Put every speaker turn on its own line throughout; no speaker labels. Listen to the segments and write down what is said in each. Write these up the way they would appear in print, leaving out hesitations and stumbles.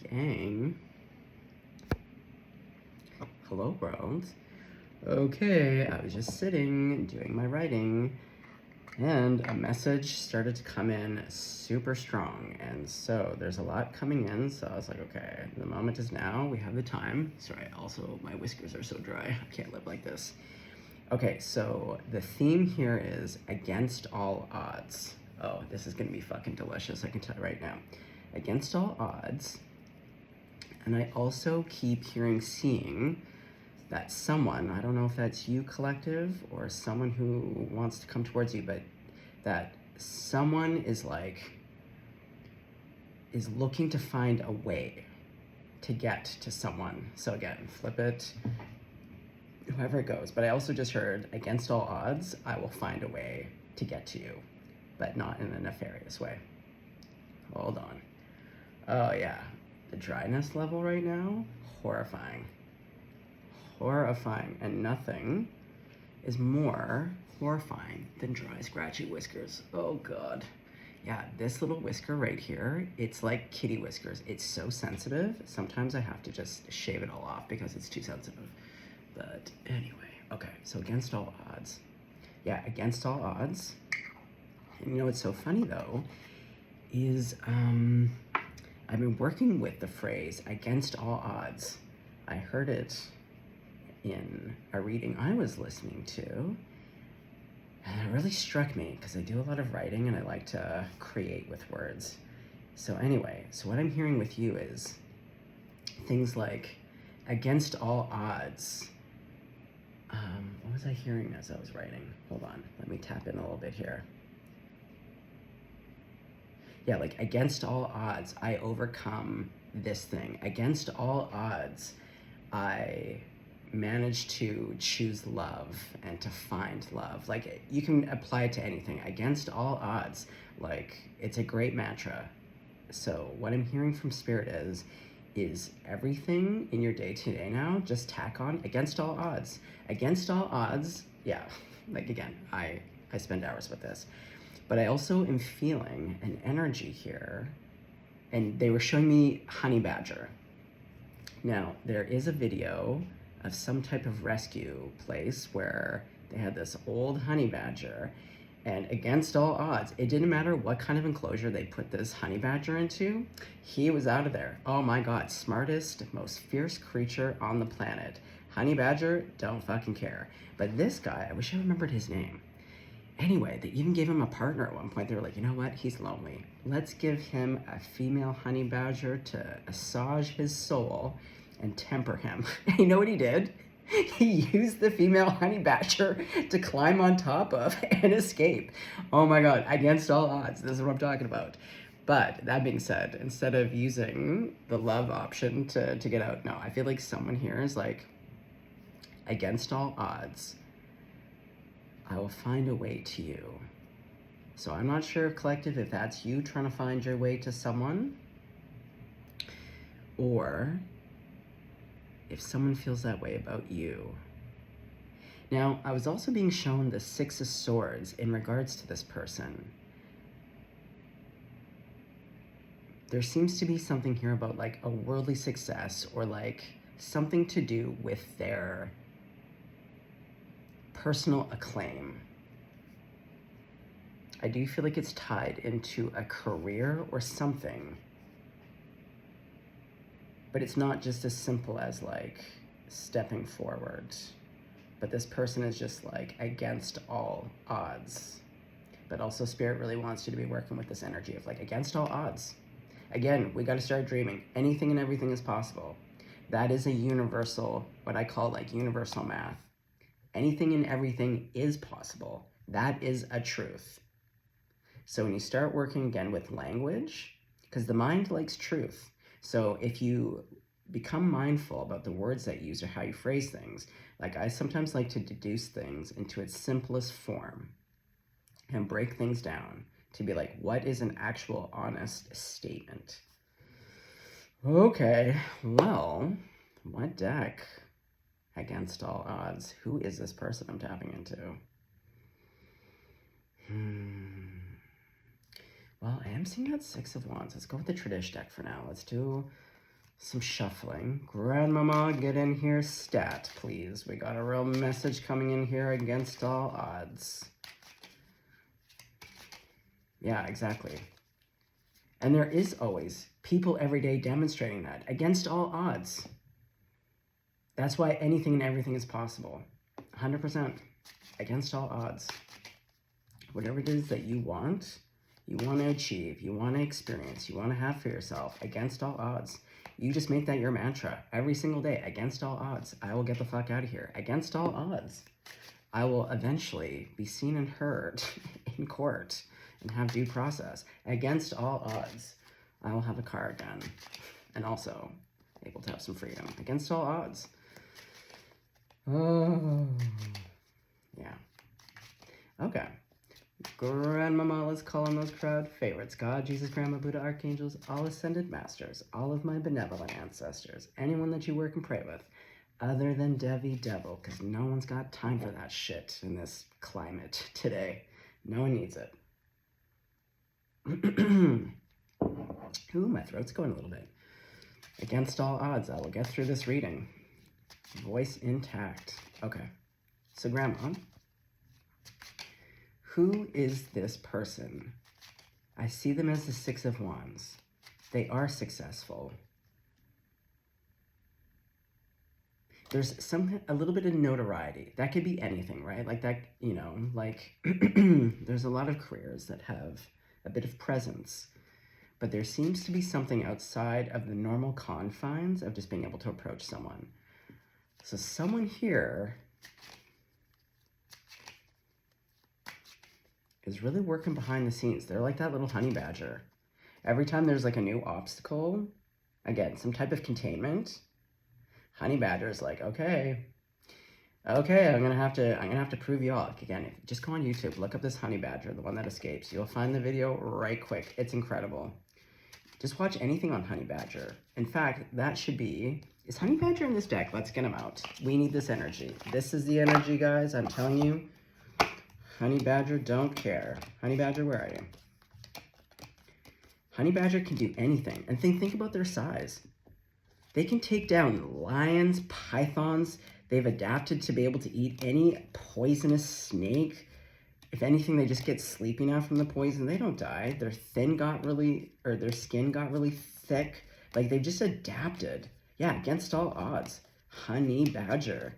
Gang. Hello, world. Okay, I was just sitting, doing my writing, and a message started to come in super strong. And so there's a lot coming in, so I was like, okay, the moment is now, we have the time. Sorry, also, my whiskers are so dry, I can't live like this. Okay, so the theme here is against all odds. Oh, this is gonna be fucking delicious, I can tell you right now. Against all odds. And I also keep seeing that someone, I don't know if that's you, collective, or someone who wants to come towards you, but that someone is looking to find a way to get to someone. So again, flip it, whoever it goes. But I also just heard, against all odds, I will find a way to get to you, but not in a nefarious way. Hold on. Oh yeah, the dryness level right now, horrifying. Horrifying, and nothing is more horrifying than dry, scratchy whiskers. Oh God. Yeah, this little whisker right here, it's like kitty whiskers. It's so sensitive. Sometimes I have to just shave it all off because it's too sensitive. But anyway, okay, so against all odds. Yeah, against all odds. And you know what's so funny though, is I've been working with the phrase against all odds. I heard it in a reading I was listening to, and it really struck me because I do a lot of writing and I like to create with words. So anyway, so what I'm hearing with you is things like against all odds. What was I hearing as I was writing? Hold on, let me tap in a little bit here. Yeah, like against all odds, I overcome this thing. Against all odds, I managed to choose love and to find love. Like, you can apply it to anything. Against all odds, like, it's a great mantra. So what I'm hearing from Spirit is everything in your day-to-day now, just tack on against all odds. Against all odds, yeah, like again, I spend hours with this. But I also am feeling an energy here, and they were showing me honey badger. Now, there is a video of some type of rescue place where they had this old honey badger, and against all odds, it didn't matter what kind of enclosure they put this honey badger into, he was out of there. Oh my God, smartest, most fierce creature on the planet. Honey badger, don't fucking care. But this guy, I wish I remembered his name. Anyway, they even gave him a partner at one point. They were like, you know what? He's lonely. Let's give him a female honey badger to assuage his soul and temper him. And you know what he did? He used the female honey badger to climb on top of and escape. Oh my God, against all odds. This is what I'm talking about. But that being said, instead of using the love option to get out, no, I feel like someone here is like, against all odds, I will find a way to you. So I'm not sure, collective, if that's you trying to find your way to someone, or if someone feels that way about you. Now, I was also being shown the Six of Swords in regards to this person. There seems to be something here about like a worldly success, or like something to do with their personal acclaim. I do feel like it's tied into a career or something, but it's not just as simple as like stepping forward, but this person is just like against all odds. But also Spirit really wants you to be working with this energy of like against all odds. Again, we got to start dreaming. Anything and everything is possible. That is a universal, what I call like universal math. Anything and everything is possible. That is a truth. So when you start working again with language, because the mind likes truth. So if you become mindful about the words that you use or how you phrase things, like I sometimes like to deduce things into its simplest form and break things down to be like, what is an actual honest statement? Okay, well, what deck? Against all odds. Who is this person I'm tapping into? Well, I am seeing that Six of Wands. Let's go with the Tradish deck for now. Let's do some shuffling. Grandmama, get in here, stat, please. We got a real message coming in here against all odds. Yeah, exactly. And there is always people every day demonstrating that against all odds. That's why anything and everything is possible. 100% against all odds. Whatever it is that you want to achieve, you want to experience, you want to have for yourself, against all odds. You just make that your mantra every single day. Against all odds, I will get the fuck out of here. Against all odds, I will eventually be seen and heard in court and have due process. Against all odds, I will have a car again and also able to have some freedom. Against all odds. Oh, yeah. Okay. Grandmama, let's call on those crowd favorites. God, Jesus, Grandma, Buddha, archangels, all ascended masters, all of my benevolent ancestors, anyone that you work and pray with, other than Devi Devil, because no one's got time for that shit in this climate today. No one needs it. Ooh, my throat's going a little bit. Against all odds, I will get through this reading. Voice intact. Okay. So, Grandma, who is this person? I see them as the Six of Wands. They are successful. There's a little bit of notoriety. That could be anything, right? Like that, you know, like there's a lot of careers that have a bit of presence, but there seems to be something outside of the normal confines of just being able to approach someone. So someone here is really working behind the scenes. They're like that little honey badger. Every time there's like a new obstacle, again, some type of containment, honey badger is like, okay, I'm gonna have to prove you all. Again, just go on YouTube, look up this honey badger, the one that escapes. You'll find the video right quick. It's incredible. Just watch anything on honey badger. In fact, that should be, is honey badger in this deck? Let's get him out. We need this energy. This is the energy, guys. I'm telling you. Honey badger, don't care. Honey badger, where are you? Honey badger can do anything. And think about their size. They can take down lions, pythons. They've adapted to be able to eat any poisonous snake. If anything, they just get sleepy now from the poison. They don't die. Their skin got really thick. Like, they've just adapted. Yeah, against all odds. Honey badger.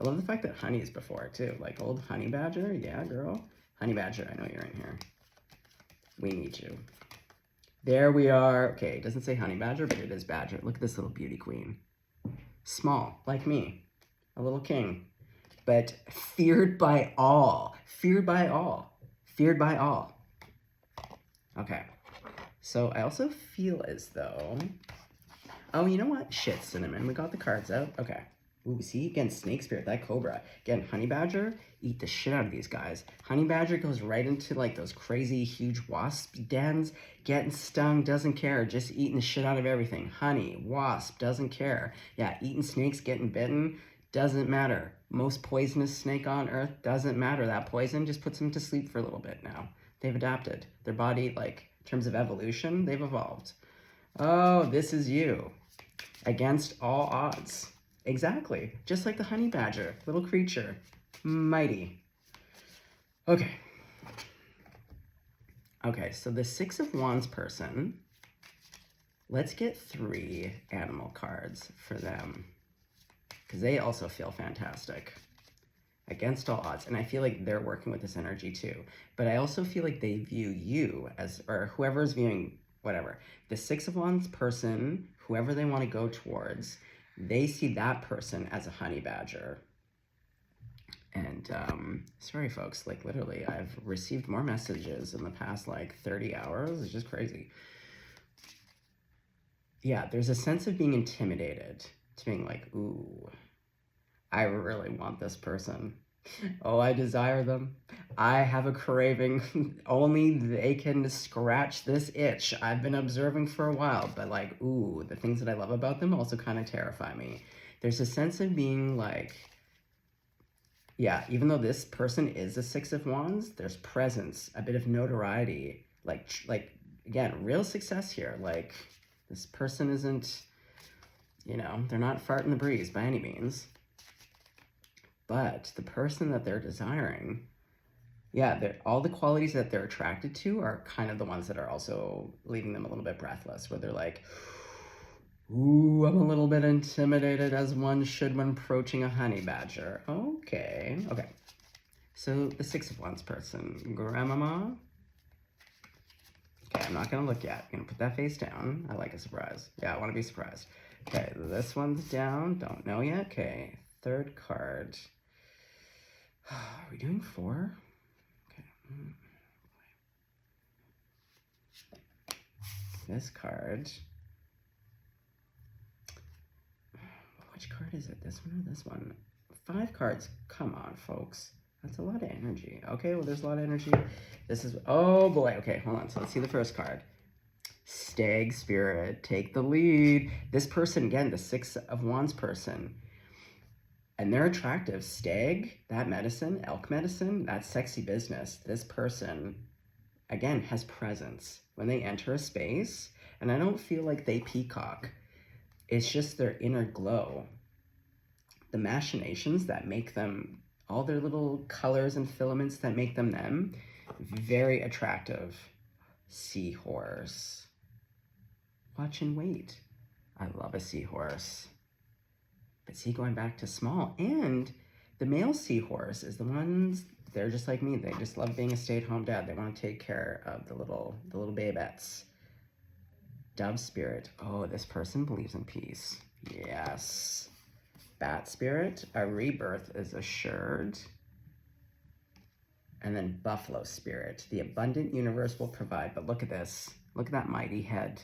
I love the fact that honey is before it, too. Like, old honey badger. Yeah, girl. Honey badger, I know you're in here. We need you. There we are. Okay, it doesn't say honey badger, but it is badger. Look at this little beauty queen. Small, like me. A little king. But feared by all. Feared by all. Feared by all. Okay. So I also feel as though... Oh, you know what? Shit, Cinnamon. We got the cards out. Okay. Ooh, see? Again, snake spirit, that cobra. Again, honey badger, eat the shit out of these guys. Honey badger goes right into, like, those crazy, huge wasp dens. Getting stung, doesn't care. Just eating the shit out of everything. Honey, wasp, doesn't care. Yeah, eating snakes, getting bitten, doesn't matter. Most poisonous snake on earth, doesn't matter. That poison just puts them to sleep for a little bit now. They've adapted. Their body, like, in terms of evolution, they've evolved. Oh, this is you. Against all odds. Exactly. Just like the honey badger. Little creature. Mighty. Okay. Okay, so the Six of Wands person, let's get 3 animal cards for them. Because they also feel fantastic. Against all odds. And I feel like they're working with this energy too. But I also feel like they view you as, or whoever's viewing, whatever. The Six of Wands person, whoever they want to go towards, they see that person as a honey badger. And, sorry folks, like literally I've received more messages in the past like 30 hours. It's just crazy. Yeah, there's a sense of being intimidated to being like, ooh, I really want this person. Oh, I desire them. I have a craving. Only they can scratch this itch I've been observing for a while. But like, ooh, the things that I love about them also kind of terrify me. There's a sense of being like, yeah, even though this person is a Six of Wands, there's presence, a bit of notoriety. Like again, real success here. Like, this person isn't You know, they're not farting the breeze by any means. But the person that they're desiring, yeah, all the qualities that they're attracted to are kind of the ones that are also leaving them a little bit breathless, where they're like, ooh, I'm a little bit intimidated, as one should when approaching a honey badger. Okay, okay. So the Six of Wands person, Grandmama. Okay, I'm not gonna look yet. I'm gonna put that face down. I like a surprise. Yeah, I wanna be surprised. Okay, this one's down. Don't know yet. Okay, third card. Are we doing 4? Okay. This card. Which card is it? This one or this one? 5 cards. Come on, folks. That's a lot of energy. Okay, well, there's a lot of energy. This is, oh boy. Okay, hold on. So let's see the first card. Stag spirit, take the lead. This person, again, the Six of Wands person, and they're attractive. Stag, that medicine, elk medicine, that's sexy business. This person, again, has presence when they enter a space, and I don't feel like they peacock. It's just their inner glow. The machinations that make them, all their little colors and filaments that make them them, very attractive. Seahorse. Watch and wait. I love a seahorse. But see, going back to small, and the male seahorse is the ones, they're just like me. They just love being a stay-at-home dad. They want to take care of the little babettes. Dove spirit. Oh, this person believes in peace. Yes. Bat spirit. A rebirth is assured. And then buffalo spirit. The abundant universe will provide. But look at this. Look at that mighty head.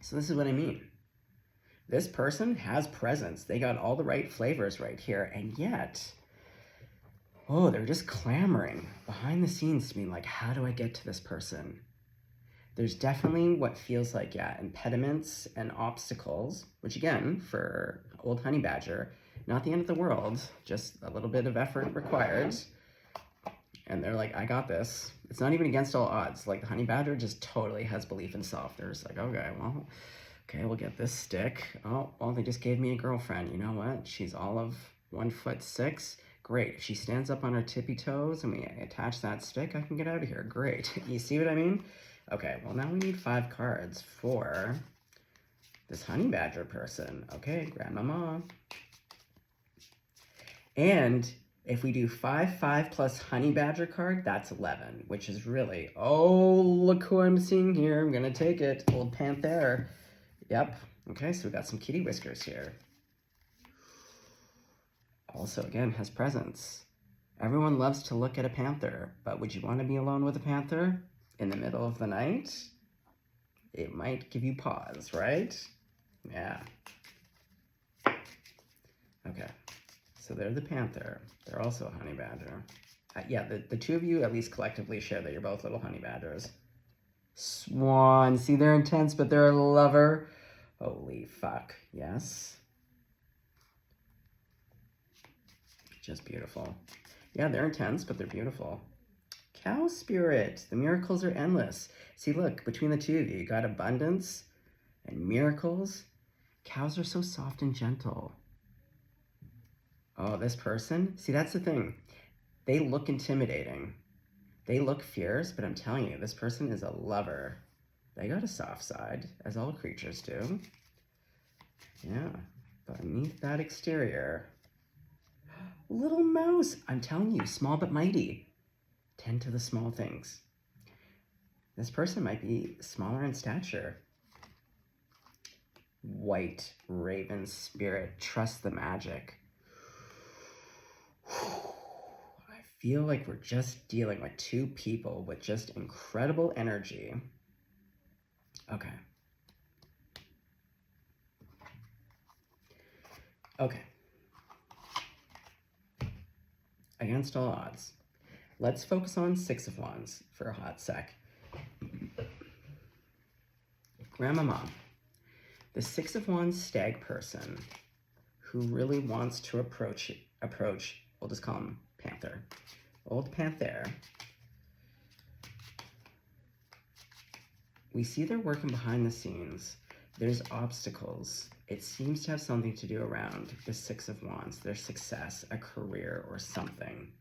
So this is what I mean. This person has presence. They got all the right flavors right here. And yet, oh, they're just clamoring behind the scenes to be like, how do I get to this person? There's definitely what feels like, yeah, impediments and obstacles, which again, for old honey badger, not the end of the world, just a little bit of effort required. And they're like, I got this. It's not even against all odds. Like the honey badger just totally has belief in self. They're just like, okay, well, okay, we'll get this stick. Oh, well, they just gave me a girlfriend. You know what? She's all of 1'6". Great. If she stands up on her tippy toes and we attach that stick, I can get out of here. Great. You see what I mean? Okay, well, now we need 5 cards for this honey badger person. Okay, grandmama. And if we do 5, 5 plus honey badger card, that's 11, which is really, oh, look who I'm seeing here. I'm going to take it. Old panther. Yep. Okay, so we got some kitty whiskers here. Also, again, has presence. Everyone loves to look at a panther, but would you want to be alone with a panther in the middle of the night? It might give you pause, right? Yeah. Okay. So they're the panther. They're also a honey badger. Yeah, the two of you at least collectively share that you're both little honey badgers. Swan. See, they're intense, but they're a lover. Holy fuck. Yes. Just beautiful. Yeah, they're intense, but they're beautiful. Cow spirit. The miracles are endless. See, look, between the two of you, you got abundance and miracles. Cows are so soft and gentle. Oh, this person? See, that's the thing. They look intimidating. They look fierce, but I'm telling you, this person is a lover. They got a soft side, as all creatures do. Yeah, beneath that exterior. Little mouse. I'm telling you, small but mighty. Tend to the small things. This person might be smaller in stature. White raven spirit. Trust the magic. I feel like we're just dealing with 2 people with just incredible energy. Okay. Okay. Against all odds. Let's focus on 6 of Wands for a hot sec. Grandmama. The 6 of Wands stag person who really wants to approach, we'll just call him Panther. Old Panther. We see they're working behind the scenes. There's obstacles. It seems to have something to do around the Six of Wands, their success, a career, or something.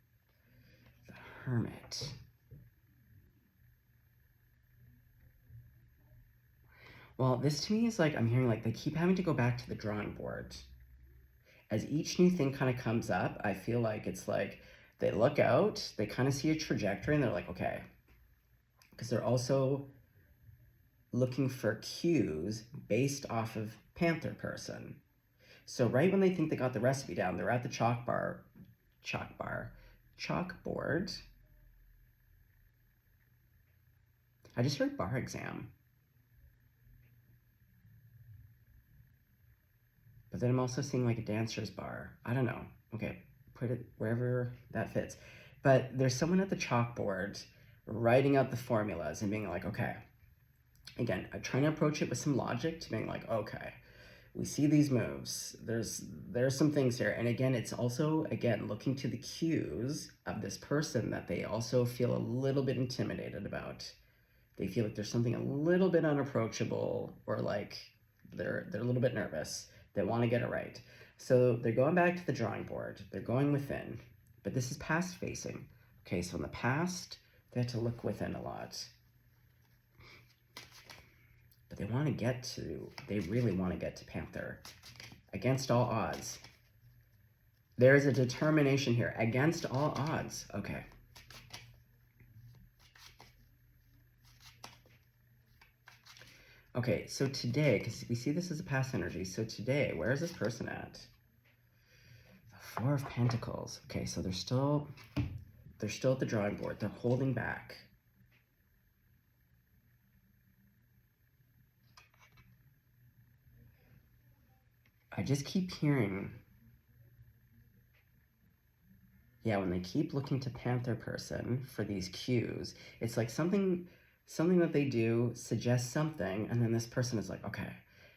The Hermit. Well, this to me is like, I'm hearing like they keep having to go back to the drawing board. As each new thing kind of comes up, I feel like it's like they look out, they kind of see a trajectory, and they're like, okay. Because they're also looking for cues based off of panther person. So right when they think they got the recipe down, they're at the chalkboard. I just heard bar exam. But then I'm also seeing like a dancer's bar. I don't know. Okay, put it wherever that fits. But there's someone at the chalkboard writing out the formulas and being like, okay, again, I'm trying to approach it with some logic to being like, okay, we see these moves. There's some things here. And again, it's also, again, looking to the cues of this person that they also feel a little bit intimidated about. They feel like there's something a little bit unapproachable, or like they're a little bit nervous. They want to get it right. So they're going back to the drawing board. They're going within. But this is past facing. Okay, so in the past, they had to look within a lot. But they really want to get to Panther. Against all odds. There is a determination here. Against all odds. Okay. Okay, so today, because we see this as a past energy, so today, where is this person at? The Four of Pentacles. Okay, so they're still at the drawing board. They're holding back. I just keep hearing, yeah, when they keep looking to Panther person for these cues, it's like something that they do suggests something, and then this person is like, okay,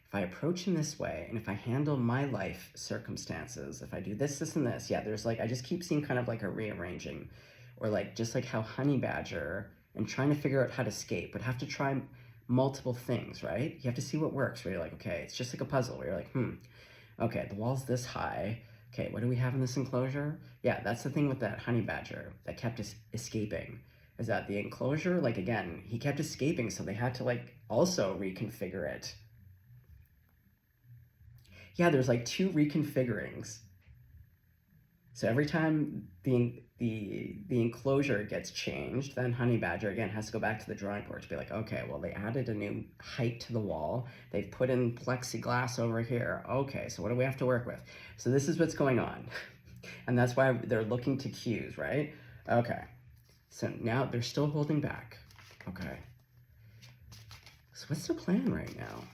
if I approach in this way, and if I handle my life circumstances, if I do this, this, and this, yeah, there's like, I just keep seeing kind of like a rearranging, or like, just like how Honey Badger, and trying to figure out how to escape, but have to try multiple things, right? You have to see what works, where you're like, okay, it's just like a puzzle, where you're like, okay, the wall's this high. Okay, what do we have in this enclosure? Yeah, that's the thing with that honey badger that kept escaping. Is that the enclosure, like again, he kept escaping, so they had to like also reconfigure it. Yeah, there's like 2 reconfigurings. So every time the enclosure gets changed, then Honey Badger again has to go back to the drawing board to be like, okay, well, they added a new height to the wall. They've put in plexiglass over here. Okay, so what do we have to work with? So this is what's going on. And that's why they're looking to cues, right? Okay, so now they're still holding back. Okay. So what's their plan right now?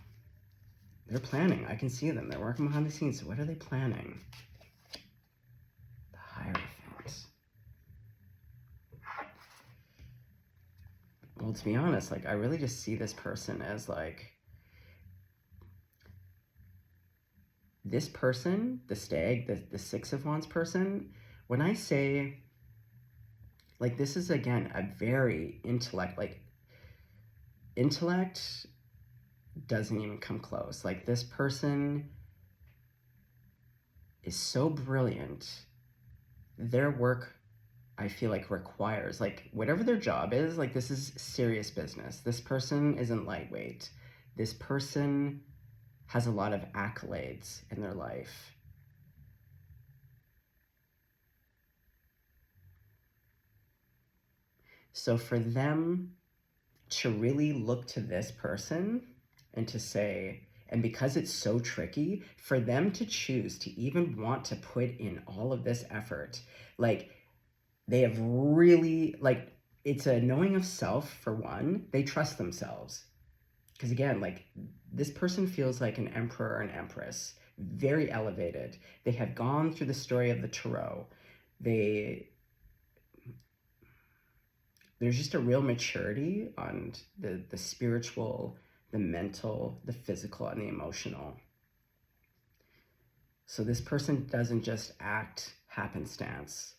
They're planning. I can see them. They're working behind the scenes. So what are they planning? The Hierophant. Well, to be honest, like, I really just see this person as, like, this person, the stag, the Six of Wands person, when I say, like, this is, again, a very intellect doesn't even come close. Like, this person is so brilliant. Their work, I feel like, requires, like, whatever their job is, like, this is serious business. This person isn't lightweight. This person has a lot of accolades in their life. So for them to really look to this person and to say, and because it's so tricky, for them to choose to even want to put in all of this effort, like, they have really, like, it's a knowing of self, for one. They trust themselves. Because again, like, this person feels like an emperor or an empress, very elevated. They have gone through the story of the Tarot. There's just a real maturity on the spiritual, the mental, the physical, and the emotional. So this person doesn't just act happenstance.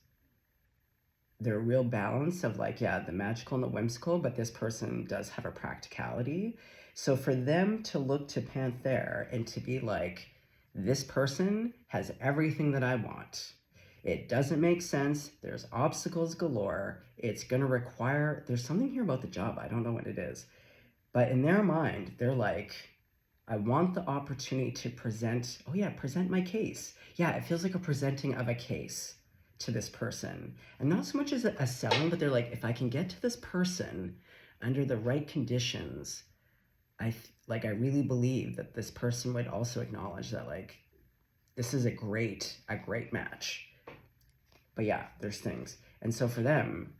they're a real balance of like, yeah, the magical and the whimsical, but this person does have a practicality. So for them to look to Panther and to be like, this person has everything that I want. It doesn't make sense. There's obstacles galore. It's going to require, there's something here about the job. I don't know what it is. But in their mind, they're like, I want the opportunity to present, oh yeah, present my case. Yeah, it feels like a presenting of a case to this person. And not so much as a selling, but they're like, if I can get to this person under the right conditions, I really believe that this person would also acknowledge that like, this is a great match. But yeah, there's things. And so for them,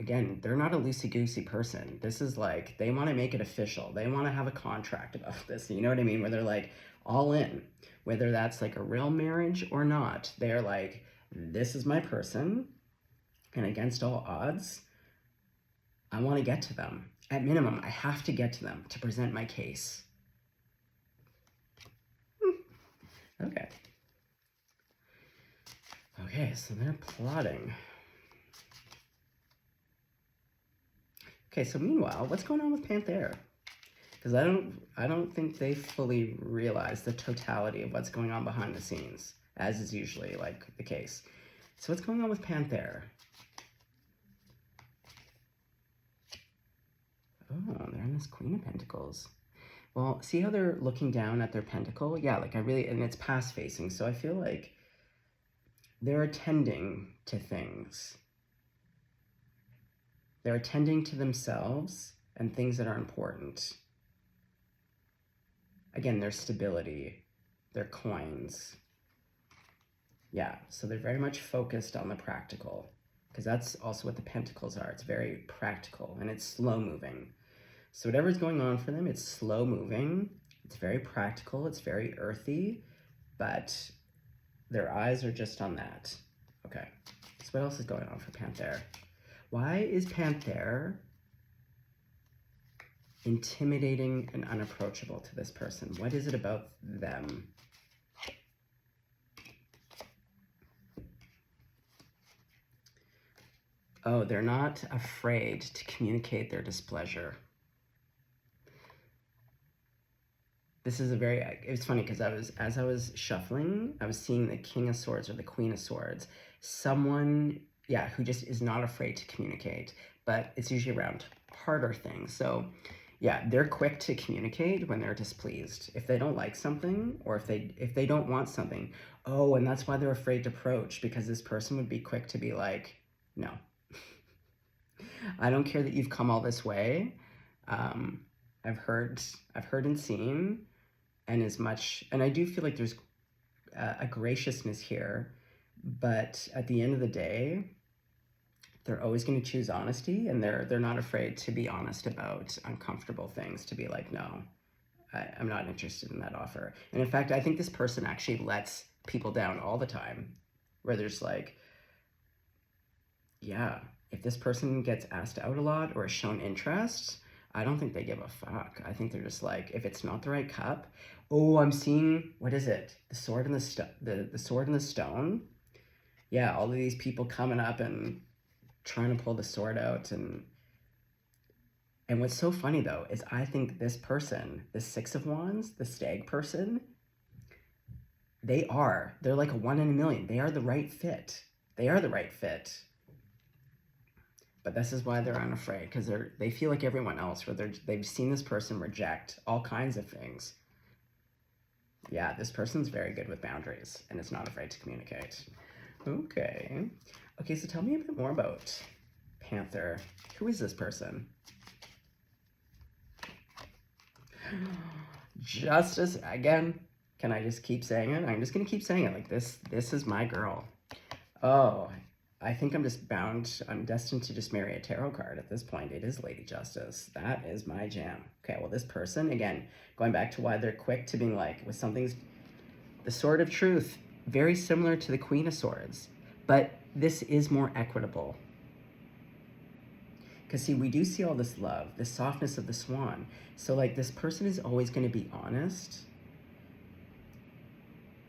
again, they're not a loosey-goosey person. This is like, they want to make it official. They want to have a contract about this. You know what I mean? Where they're like all in, whether that's like a real marriage or not. They're like, this is my person, and against all odds, I want to get to them. At minimum, I have to get to them to present my case. Okay. Okay, so they're plotting. Okay, so meanwhile, what's going on with Panther? Because I don't think they fully realize the totality of what's going on behind the scenes, as is usually like the case. So what's going on with Panther? Oh, they're in this Queen of Pentacles. Well, see how they're looking down at their pentacle? Yeah, like and it's past facing, so I feel like they're attending to things. They're attending to themselves and things that are important. Again, their stability, their coins. Yeah, so they're very much focused on the practical, because that's also what the pentacles are. It's very practical and it's slow moving. So whatever's going on for them, it's slow moving. It's very practical. It's very earthy, but their eyes are just on that. Okay, so what else is going on for Panther? Why is Panther intimidating and unapproachable to this person? What is it about them? Oh, they're not afraid to communicate their displeasure. This is a very, it's funny because as I was shuffling, I was seeing the King of Swords or the Queen of Swords. Someone, yeah, who just is not afraid to communicate, but it's usually around harder things. So yeah, they're quick to communicate when they're displeased. If they don't like something, or if they don't want something. Oh, and that's why they're afraid to approach, because this person would be quick to be like, no. I don't care that you've come all this way. I've heard and seen, and I do feel like there's a graciousness here, but at the end of the day, they're always going to choose honesty, and they're not afraid to be honest about uncomfortable things, to be like, no, I'm not interested in that offer. And in fact, I think this person actually lets people down all the time, where there's like, yeah, if this person gets asked out a lot or is shown interest, I don't think they give a fuck. I think they're just like, if it's not the right cup, oh, I'm seeing, what is it? The sword and the sword and the stone. Yeah, all of these people coming up and trying to pull the sword out, and what's so funny though is I think this person, the Six of Wands, the stag person, they're like a 1 in a million. They are the right fit. They are the right fit. But this is why they're unafraid, because they feel like everyone else, where they've seen this person reject all kinds of things. Yeah, this person's very good with boundaries and is not afraid to communicate. Okay, so tell me a bit more about Panther. Who is this person? Justice, again, can I just keep saying it? I'm just gonna keep saying it, like this is my girl. Oh, I think I'm destined to just marry a tarot card at this point. It is Lady Justice. That is my jam. Okay, well, this person, again, going back to why they're quick to being like, with something's, the Sword of Truth, very similar to the Queen of Swords, but this is more equitable. Because see, we do see all this love, the softness of the swan. So like, this person is always going to be honest.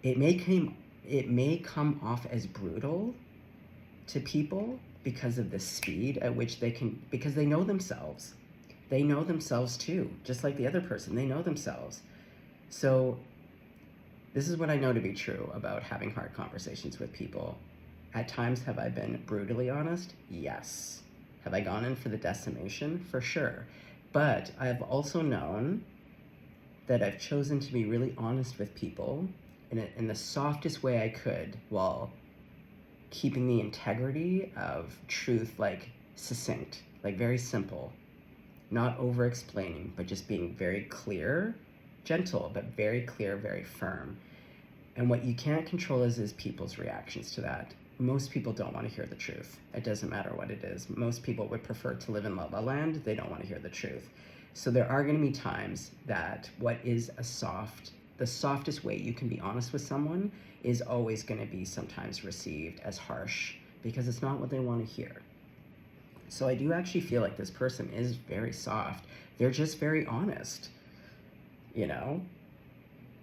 It may come off as brutal to people, because of the speed at which they can, because they know themselves. They know themselves too, just like the other person. They know themselves. So this is what I know to be true about having hard conversations with people. At times, have I been brutally honest? Yes. Have I gone in for the decimation? For sure. But I've also known that I've chosen to be really honest with people in the softest way I could, while keeping the integrity of truth, like succinct, like very simple, not over explaining, but just being very clear, gentle, but very clear, very firm. And what you can't control is people's reactions to that. Most people don't want to hear the truth. It doesn't matter what it is. Most people would prefer to live in La La Land. They don't want to hear the truth. So there are going to be times that what is the softest way you can be honest with someone is always going to be sometimes received as harsh, because it's not what they want to hear. So I do actually feel like this person is very soft. They're just very honest, you know?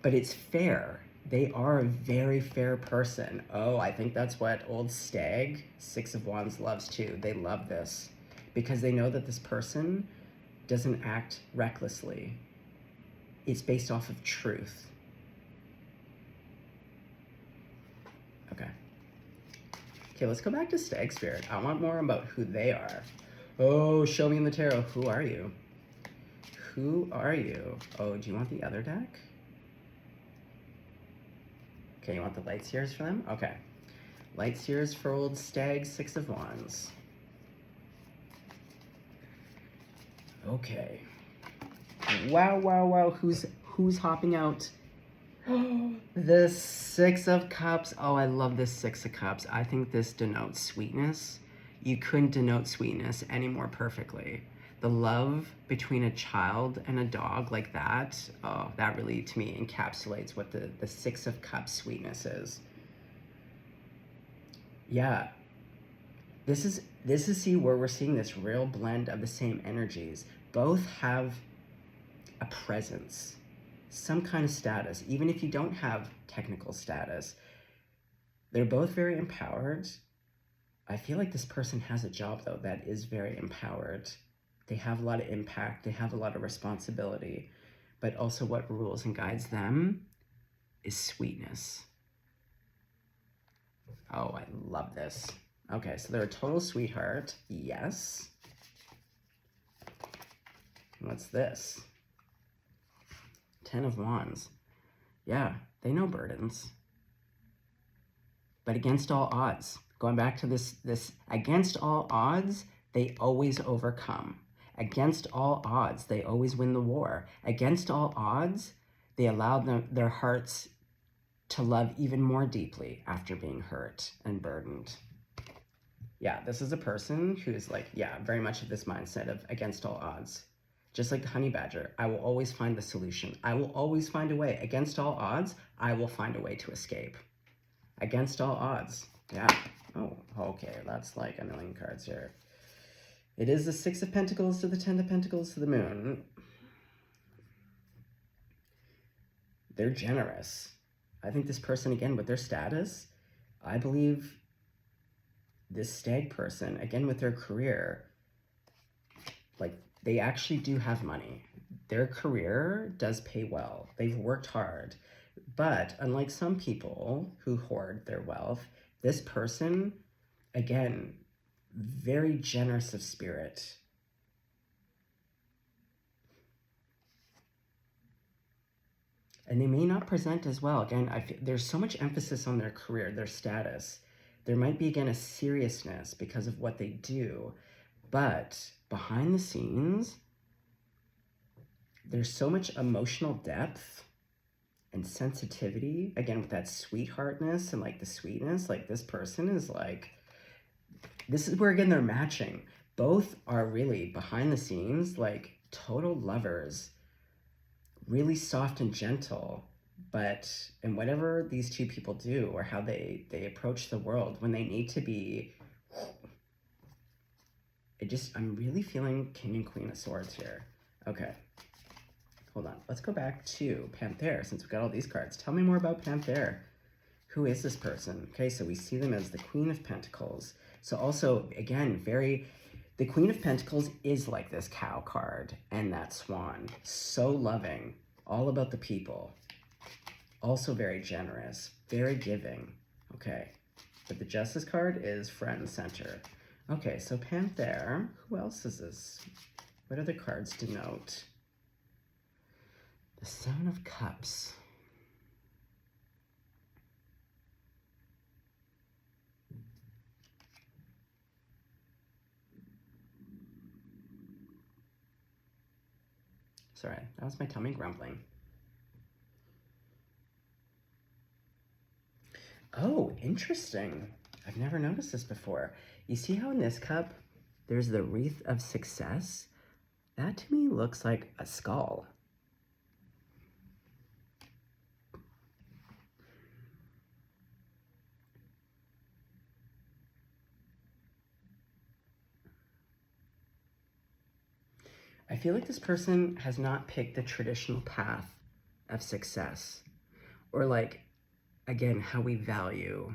But it's fair. They are a very fair person. Oh, I think that's what old Stag, Six of Wands, loves too. They love this because they know that this person doesn't act recklessly. It's based off of truth. Okay. Okay, let's go back to Stag Spirit. I want more about who they are. Oh, show me in the tarot. Who are you? Who are you? Oh, do you want the other deck? Okay, you want the light seers for them? Okay. Light seers for old Stag, Six of Wands. Okay. Wow, wow, wow. Who's hopping out? The Six of Cups. Oh, I love this Six of Cups. I think this denotes sweetness. You couldn't denote sweetness any more perfectly. The love between a child and a dog like that, oh, that really, to me, encapsulates what the Six of Cups sweetness is. Yeah. This is see where we're seeing this real blend of the same energies. Both have a presence, some kind of status, even if you don't have technical status. They're both very empowered. I feel like this person has a job, though, that is very empowered. They have a lot of impact. They have a lot of responsibility. But also what rules and guides them is sweetness. Oh, I love this. Okay, so they're a total sweetheart. Yes. What's this? Ten of Wands. Yeah, they know burdens. But against all odds, going back to this against all odds, they always overcome. Against all odds, they always win the war. Against all odds, they allow their hearts to love even more deeply after being hurt and burdened. Yeah, this is a person who's like, yeah, very much of this mindset of against all odds. Just like the honey badger, I will always find the solution. I will always find a way. Against all odds, I will find a way to escape. Against all odds. Yeah. Oh, okay. That's like a million cards here. It is the Six of Pentacles to the Ten of Pentacles to the Moon. They're generous. I think this person, again, with their status, I believe this Stag person, again, with their career, like, they actually do have money. Their career does pay well. They've worked hard. But unlike some people who hoard their wealth, this person, again, very generous of spirit. And they may not present as well. Again, there's so much emphasis on their career, their status. There might be, again, a seriousness because of what they do. But behind the scenes, there's so much emotional depth and sensitivity, again, with that sweetheartness and like the sweetness. Like, this person is like, this is where, again, they're matching. Both are really behind the scenes, like total lovers, really soft and gentle. But in whatever these two people do, or how they approach the world, when they need to be, I'm really feeling King and Queen of Swords here. Okay. Hold on. Let's go back to Panther, since we've got all these cards. Tell me more about Panther. Who is this person? Okay, so we see them as the Queen of Pentacles. So also, again, the Queen of Pentacles is like this cow card and that swan. So loving, all about the people. Also very generous, very giving. Okay, but the Justice card is front and center. Okay, so Panther, who else is this? What other cards denote? The Seven of Cups. Sorry, that was my tummy grumbling. Oh, interesting. I've never noticed this before. You see how in this cup, there's the wreath of success? That to me looks like a skull. I feel like this person has not picked the traditional path of success, or like, again, how we value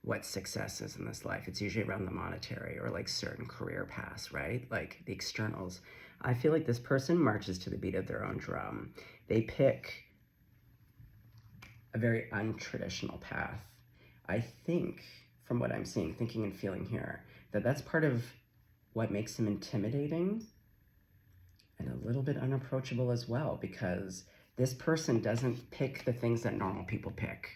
what success is in this life. It's usually around the monetary or like certain career paths, right? Like the externals. I feel like this person marches to the beat of their own drum. They pick a very untraditional path. I think, from what I'm seeing, thinking and feeling here, that that's part of what makes them intimidating and a little bit unapproachable as well, because this person doesn't pick the things that normal people pick.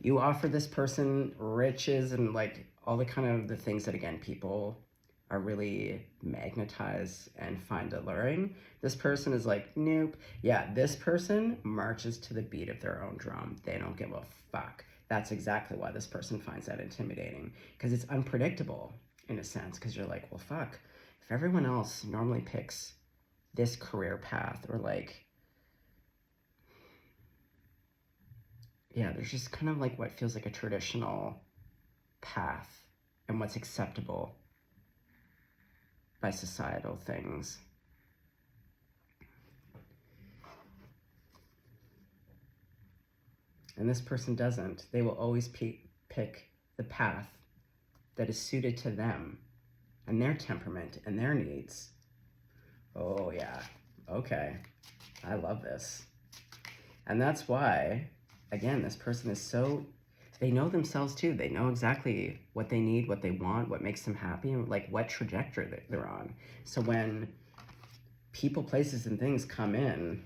You offer this person riches and like all the kind of the things that, again, people are really magnetized and find alluring. This person is like, nope. Yeah, this person marches to the beat of their own drum. They don't give a fuck. That's exactly why this person finds that intimidating, because it's unpredictable in a sense, because you're like, well, fuck, if everyone else normally picks this career path, or like, yeah, there's just kind of like what feels like a traditional path and what's acceptable by societal things. And this person doesn't. They will always pick the path that is suited to them and their temperament and their needs. Oh, yeah. Okay. I love this. And that's why, again, this person is so, they know themselves too. They know exactly what they need, what they want, what makes them happy, and like what trajectory they're on. So when people, places, and things come in,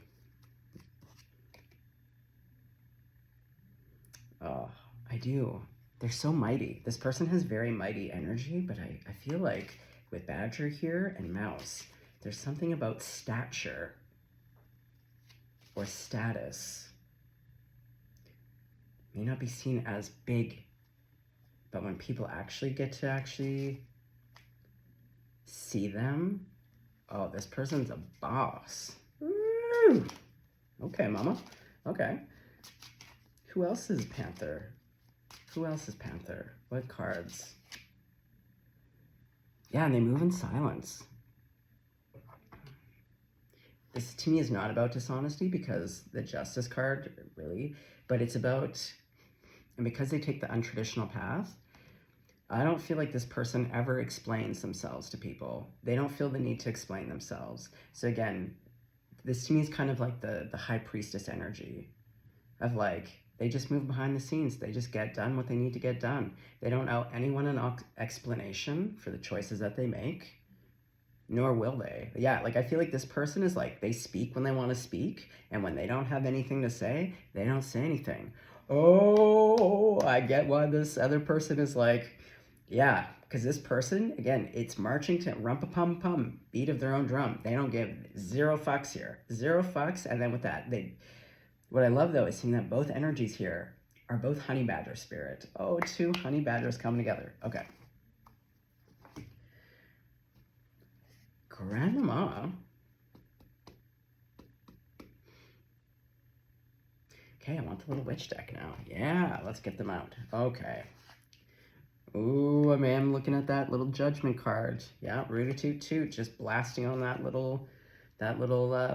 oh, I do. They're so mighty. This person has very mighty energy, but I feel like with Badger here and Mouse, there's something about stature or status. May not be seen as big, but when people actually get to actually see them, oh, this person's a boss. Woo! Okay, mama. Okay. Who else is Panther? Who else is Panther? What cards? Yeah, and they move in silence. This to me is not about dishonesty, because the Justice card, really, but it's about, and because they take the untraditional path, I don't feel like this person ever explains themselves to people. They don't feel the need to explain themselves. So again, this to me is kind of like the high priestess energy of like, they just move behind the scenes. They just get done what they need to get done. They don't owe anyone an explanation for the choices that they make, nor will they. Yeah, like I feel like this person is like, they speak when they want to speak, and when they don't have anything to say, they don't say anything. Oh, I get why this other person is like, yeah, because this person, again, it's marching to rumpa-pum-pum, beat of their own drum. They don't give zero fucks here. Zero fucks, and then with that, what I love, though, is seeing that both energies here are both honey badger spirit. Oh, two honey badgers coming together. Okay. Grandma. Okay, I want the little witch deck now. Yeah, let's get them out. Okay. Ooh, I am looking at that little judgment card. Yeah, root-a-toot-toot, just blasting on that little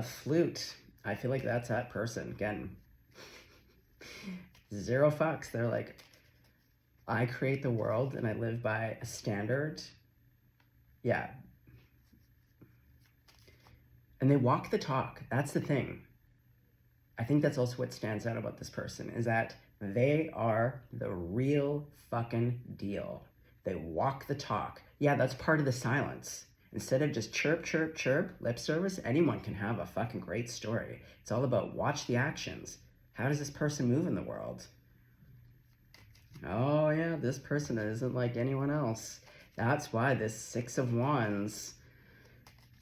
flute. I feel like that's that person. Again, zero fucks. They're like, I create the world and I live by a standard. Yeah. And they walk the talk. That's the thing. I think that's also what stands out about this person is that they are the real fucking deal. They walk the talk. Yeah, that's part of the silence. Instead of just chirp, chirp, chirp, lip service, anyone can have a fucking great story. It's all about watch the actions. How does this person move in the world? Oh yeah, this person isn't like anyone else. That's why this Six of Wands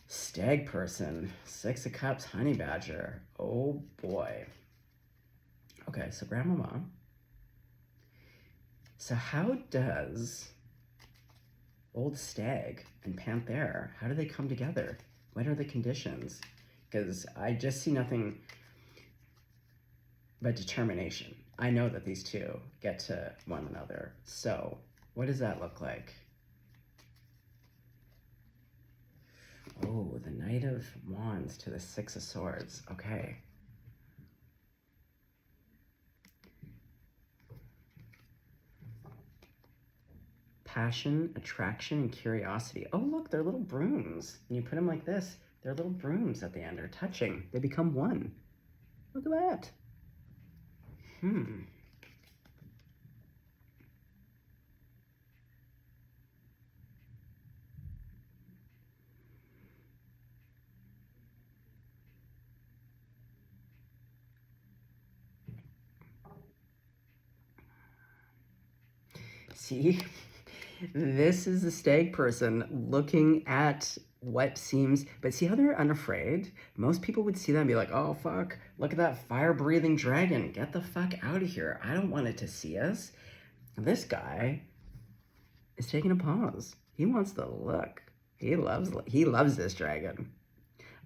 stag person, Six of Cups honey badger. Oh boy. Okay, so grandmama. So how does old stag and panther, how do they come together? What are the conditions? Because I just see nothing but determination. I know that these two get to one another. So what does that look like? Oh, the Knight of Wands to the Six of Swords. Okay. Passion, attraction, and curiosity. Oh, look, they're little brooms. And you put them like this. They're little brooms at the end. They're touching. They become one. Look at that. See, this is the stag person looking at what seems, but see how they're unafraid? Most people would see that and be like, oh, fuck, look at that fire-breathing dragon. Get the fuck out of here. I don't want it to see us. This guy is taking a pause. He wants to look. He loves this dragon.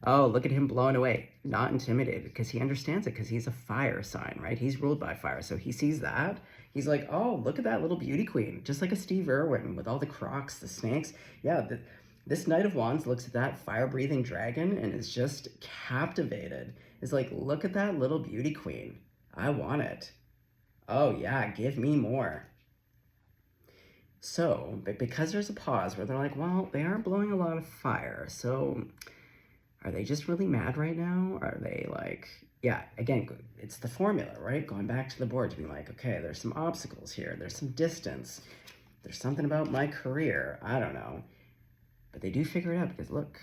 Oh, look at him blowing away. Not intimidated because he understands it because he's a fire sign, right? He's ruled by fire. So he sees that. He's like, oh, look at that little beauty queen. Just like a Steve Irwin with all the crocs, the snakes. Yeah, this Knight of Wands looks at that fire-breathing dragon and is just captivated. It's like, look at that little beauty queen. I want it. Oh, yeah, give me more. So, but because there's a pause where they're like, well, they are blowing a lot of fire, so are they just really mad right now? Are they like, yeah, again, it's the formula, right? Going back to the board to be like, okay, there's some obstacles here. There's some distance. There's something about my career. I don't know. But they do figure it out because look,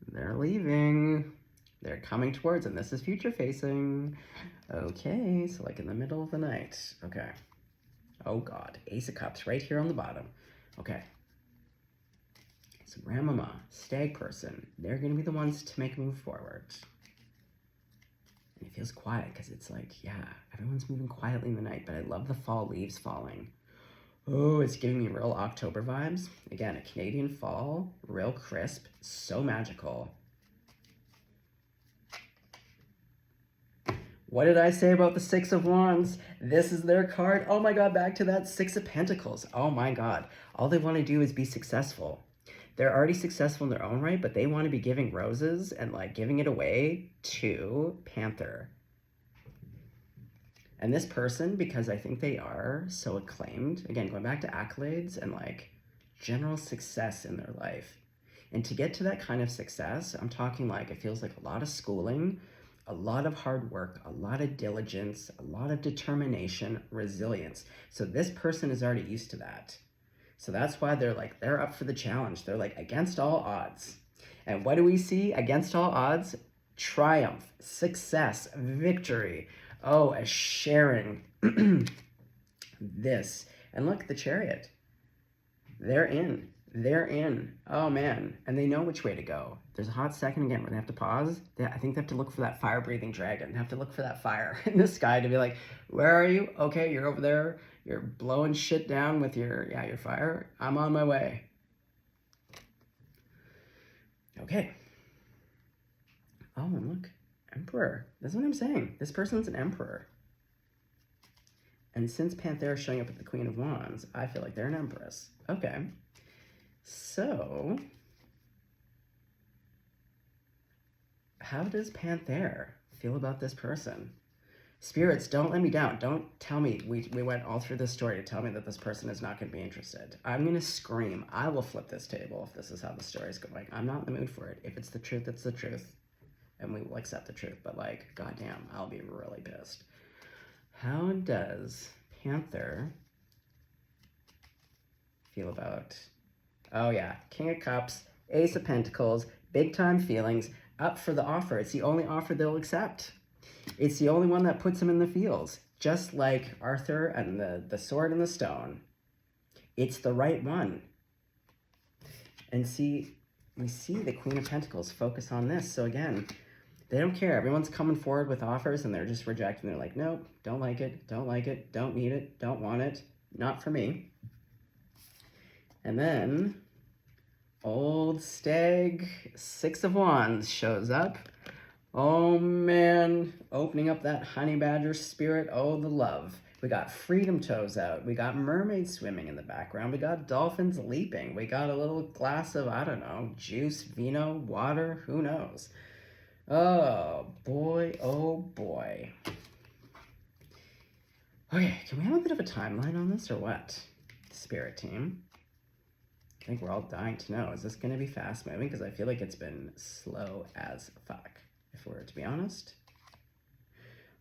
they're leaving. They're coming towards, and this is future facing. Okay, so like in the middle of the night. Okay. Oh God, Ace of Cups right here on the bottom. Okay. So grandmama, stag person, they're going to be the ones to make a move forward. And it feels quiet because it's like, yeah, everyone's moving quietly in the night, but I love the fall leaves falling. Oh, it's giving me real October vibes. Again, a Canadian fall, real crisp, so magical. What did I say about the Six of Wands? This is their card. Oh my God, back to that Six of Pentacles. Oh my God. All they want to do is be successful. They're already successful in their own right, but they want to be giving roses and like giving it away to Panther. And this person, because I think they are so acclaimed, again, going back to accolades and like general success in their life. And to get to that kind of success, I'm talking like, it feels like a lot of schooling, a lot of hard work, a lot of diligence, a lot of determination, resilience. So this person is already used to that. So that's why they're up for the challenge. They're like against all odds. And what do we see against all odds? Triumph, success, victory. Oh, a sharing this. And look, the Chariot. They're in. They're in. Oh, man. And they know which way to go. There's a hot second again where they have to pause. I think they have to look for that fire-breathing dragon. They have to look for that fire in the sky to be like, where are you? Okay, you're over there. You're blowing shit down with your fire. I'm on my way. Okay. Oh, and look. Emperor. That's what I'm saying. This person's an emperor. And since Panther is showing up with the Queen of Wands, I feel like they're an empress. Okay. So, how does Panther feel about this person? Spirits, don't let me down. Don't tell me, we went all through this story to tell me that this person is not going to be interested. I'm going to scream. I will flip this table if this is how the story is going. I'm not in the mood for it. If it's the truth, it's the truth. And we will accept the truth. But, like, goddamn, I'll be really pissed. How does Panther feel about... Oh, yeah. King of Cups, Ace of Pentacles, big time feelings, up for the offer. It's the only offer they'll accept. It's the only one that puts him in the feels. Just like Arthur and the sword and the stone. It's the right one. And see, we see the Queen of Pentacles focus on this. So again, they don't care. Everyone's coming forward with offers and they're just rejecting. They're like, nope, don't like it, don't need it, don't want it, not for me. And then old Stag, Six of Wands shows up. Oh man, opening up that honey badger spirit. Oh, the love. We got freedom toes out. We got mermaids swimming in the background. We got dolphins leaping. We got a little glass of, I don't know, juice, vino, water, who knows. Oh boy, oh boy. Okay, can we have a bit of a timeline on this or what? Spirit team. I think we're all dying to know. Is this going to be fast moving? Because I feel like it's been slow as fuck. If we're to be honest.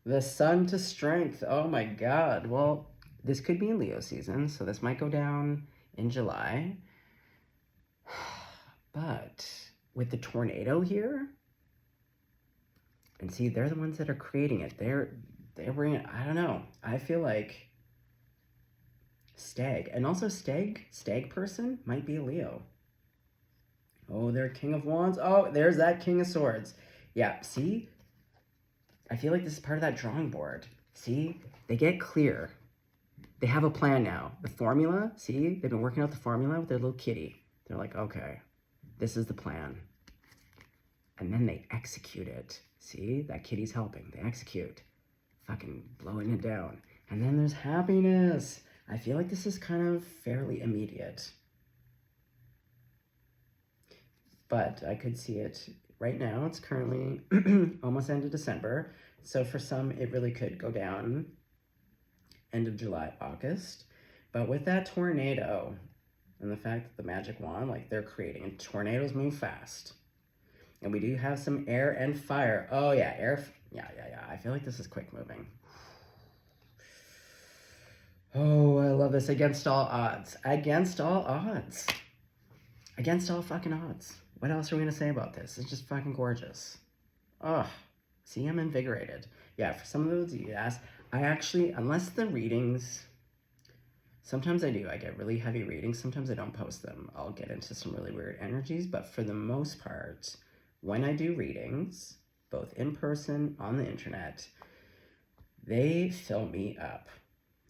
The Sun to Strength. Oh my god. Well, this could be in Leo season, so this might go down in July. But with the tornado here, and see, they're the ones that are creating it. They're bringing it. I don't know. I feel like Stag, and also Stag person might be a Leo. Oh, they're King of Wands. Oh, there's that King of Swords. Yeah, see? I feel like this is part of that drawing board. See? They get clear. They have a plan now. The formula, see? They've been working out the formula with their little kitty. They're like, okay, this is the plan. And then they execute it. See? That kitty's helping. They execute. Fucking blowing it down. And then there's happiness. I feel like this is kind of fairly immediate. But I could see it right now. It's currently almost end of December. So for some, it really could go down end of July, August. But with that tornado and the fact that the magic wand, like they're creating, and tornadoes move fast. And we do have some air and fire. Oh yeah, air, yeah. I feel like this is quick moving. Oh, I love this. Against all odds. Against all odds. Against all fucking odds. What else are we going to say about this? It's just fucking gorgeous. Oh, see, I'm invigorated. Yeah, for some of those you ask, I actually, unless the readings, sometimes I do. I get really heavy readings. Sometimes I don't post them. I'll get into some really weird energies. But for the most part, when I do readings, both in person, on the internet, they fill me up.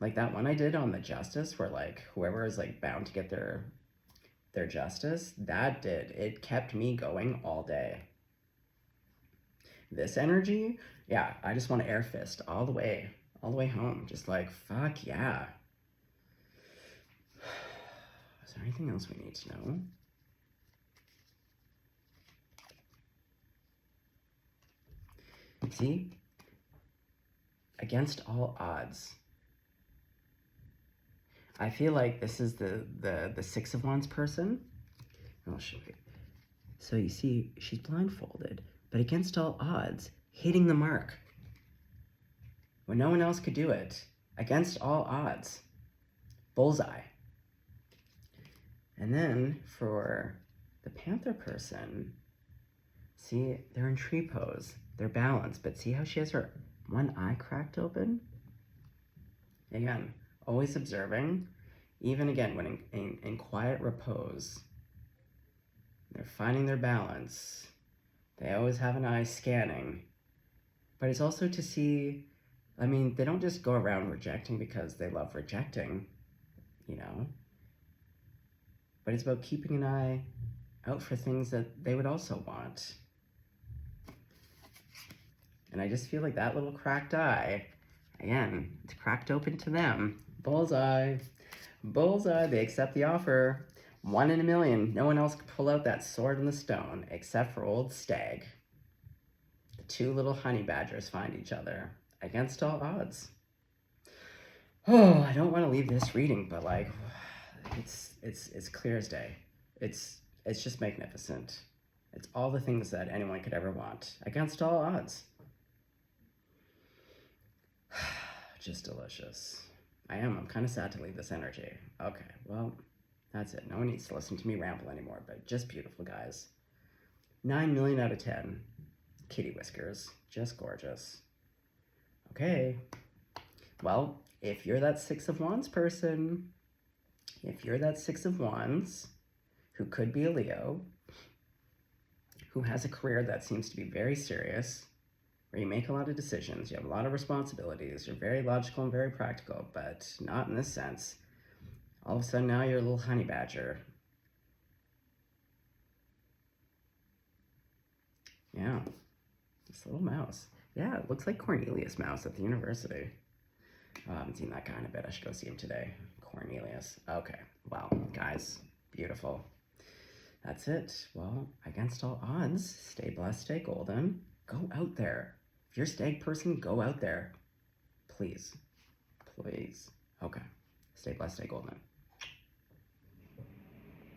Like that one I did on the justice where like whoever is like bound to get their justice, that did. It kept me going all day. This energy, yeah, I just want to air fist all the way home. Just like, fuck yeah. Is there anything else we need to know? See? Against all odds. I feel like this is the Six of Wands person. I'll show you. So you see, she's blindfolded, but against all odds, hitting the mark. When no one else could do it. Against all odds. Bullseye. And then for the Panther person, see, they're in tree pose. They're balanced, but see how she has her one eye cracked open? Again, always observing, even again, when in quiet repose, they're finding their balance. They always have an eye scanning. But it's also to see, I mean, they don't just go around rejecting because they love rejecting, you know? But it's about keeping an eye out for things that they would also want. And I just feel like that little cracked eye, again, it's cracked open to them. Bullseye. Bullseye. They accept the offer. 1 in a million. No one else could pull out that sword and the stone except for old Stag. The two little honey badgers find each other. against all odds. Oh, I don't want to leave this reading, but like, it's clear as day. It's just magnificent. It's all the things that anyone could ever want, against all odds. Just delicious. I'm kind of sad to leave this energy. Okay, well, that's it. No one needs to listen to me ramble anymore, but just beautiful, guys. 9 million out of 10. Kitty whiskers. Just gorgeous. Okay. Well, if you're that Six of Wands person, if you're that Six of Wands who could be a Leo, who has a career that seems to be very serious, where you make a lot of decisions, you have a lot of responsibilities, you're very logical and very practical, but not in this sense. All of a sudden now you're a little honey badger. Yeah, this little mouse. Yeah, it looks like Cornelius Mouse at the university. Oh, I haven't seen that guy in a bit. I should go see him today. Cornelius. Okay, well, guys, beautiful. That's it. Well, against all odds, stay blessed, stay golden. Go out there. If you're a stag person, go out there. Please. Please. Okay. Stay blessed, stay golden.